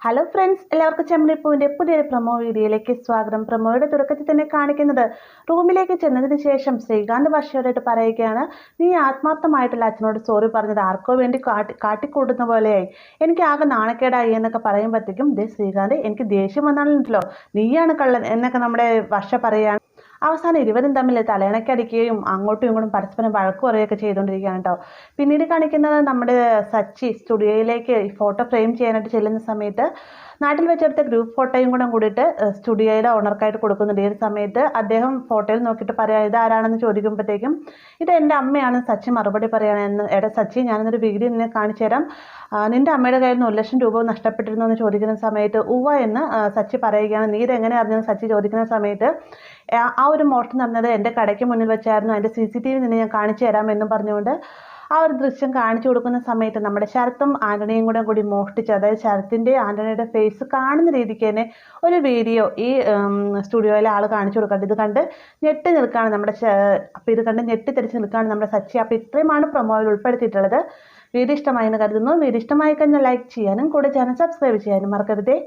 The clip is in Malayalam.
ഹലോ ഫ്രണ്ട്സ്, എല്ലാവർക്കും ചെമ്മരിപ്പൂവിൻ്റെ പുതിയൊരു പ്രൊമോ വീഡിയോയിലേക്ക് സ്വാഗതം. പ്രൊമോയുടെ തുടക്കത്തിൽ തന്നെ കാണിക്കുന്നത് റൂമിലേക്ക് ചെന്നതിന് ശേഷം ശ്രീകാന്ത് വർഷയോടായിട്ട് പറയുകയാണ്, നീ ആത്മാർത്ഥമായിട്ടുള്ള അച്ഛനോട് സോറി പറഞ്ഞത് ആർക്കോ വേണ്ടി കാട്ടിക്കൂട്ടുന്ന പോലെയായി, എനിക്ക് ആകെ നാണക്കേടായി എന്നൊക്കെ പറയുമ്പോഴത്തേക്കും ശ്രീകാന്ത് എനിക്ക് ദേഷ്യം വന്നാണല്ലോ, നീയാണ് കള്ളൻ എന്നൊക്കെ നമ്മുടെ വർഷ പറയുകയാണ്. അവസാനം ഇരുവരും തമ്മിൽ തലയിണക്കടിക്കുകയും അങ്ങോട്ടും ഇങ്ങോട്ടും പരസ്പരം വഴക്ക് പറയുകയൊക്കെ ചെയ്തുകൊണ്ടിരിക്കുകയാണ് കേട്ടോ. പിന്നീട് കാണിക്കുന്നത് നമ്മുടെ സച്ചി സ്റ്റുഡിയോയിലേക്ക് ഫോട്ടോ ഫ്രെയിം ചെയ്യാനായിട്ട് ചെല്ലുന്ന സമയത്ത് നാട്ടിൽ വെച്ചെടുത്ത ഗ്രൂപ്പ് ഫോട്ടോയും കൂടിയിട്ട് സ്റ്റുഡിയോയുടെ ഓണർക്കായിട്ട് കൊടുക്കുന്നുണ്ട്. ഈ ഒരു സമയത്ത് അദ്ദേഹം ഫോട്ടോയിൽ നോക്കിയിട്ട് പറയാം, ഇതാരാണെന്ന് ചോദിക്കുമ്പോഴത്തേക്കും ഇത് എൻ്റെ അമ്മയാണ് സച്ചി മറുപടി പറയുകയാണെന്ന്. എടാ സച്ചി, ഞാനൊരു വീഡിയോ നിന്നെ കാണിച്ചു തരാം, നിൻ്റെ അമ്മയുടെ കയ്യിൽ നിന്ന് 1,00,000 രൂപ നഷ്ടപ്പെട്ടിരുന്നു എന്ന് ചോദിക്കുന്ന സമയത്ത് ഉവ്വ എന്ന് സച്ചി പറയുകയാണ്. നീ ഇതെങ്ങനെ അറിഞ്ഞെന്ന് സച്ചി ചോദിക്കുന്ന സമയത്ത് ആ ഒരു മോഷണം നടന്നത് എൻ്റെ കടയ്ക്ക് മുന്നിൽ വെച്ചായിരുന്നു, അതിൻ്റെ CCTV നിന്ന് ഞാൻ കാണിച്ചു തരാമെന്നും പറഞ്ഞുകൊണ്ട് ആ ഒരു ദൃശ്യം കാണിച്ചു കൊടുക്കുന്ന സമയത്ത് നമ്മുടെ ശരത്തും ആൻ്റണിയും കൂടി മോഷ്ടിച്ച്, അതായത് ശരത്തിൻ്റെ ആൻ്റണിയുടെ ഫേസ് കാണുന്ന രീതിക്ക് തന്നെ ഒരു വീഡിയോ ഈ സ്റ്റുഡിയോയിലെ ആൾ കാണിച്ചു കൊടുക്കേണ്ടത്. ഇത് കണ്ട് ഞെട്ടി നിൽക്കുകയാണ് നമ്മുടെ അപ്പോൾ ഇത് കണ്ട് ഞെട്ടിത്തെറിച്ച് നിൽക്കുകയാണ് നമ്മുടെ സച്ചി. അപ്പോൾ ഇത്രയുമാണ് പ്രൊമോയിൽ ഉൾപ്പെടുത്തിയിട്ടുള്ളത്. വീഡിയോ ഇഷ്ടമായി എന്ന് കരുതുന്നു. വീഡിയോ ഇഷ്ടമായി കഴിഞ്ഞാൽ ലൈക്ക് ചെയ്യാനും കൂടെ ചാനൽ സബ്സ്ക്രൈബ് ചെയ്യാനും മറക്കരുതേ.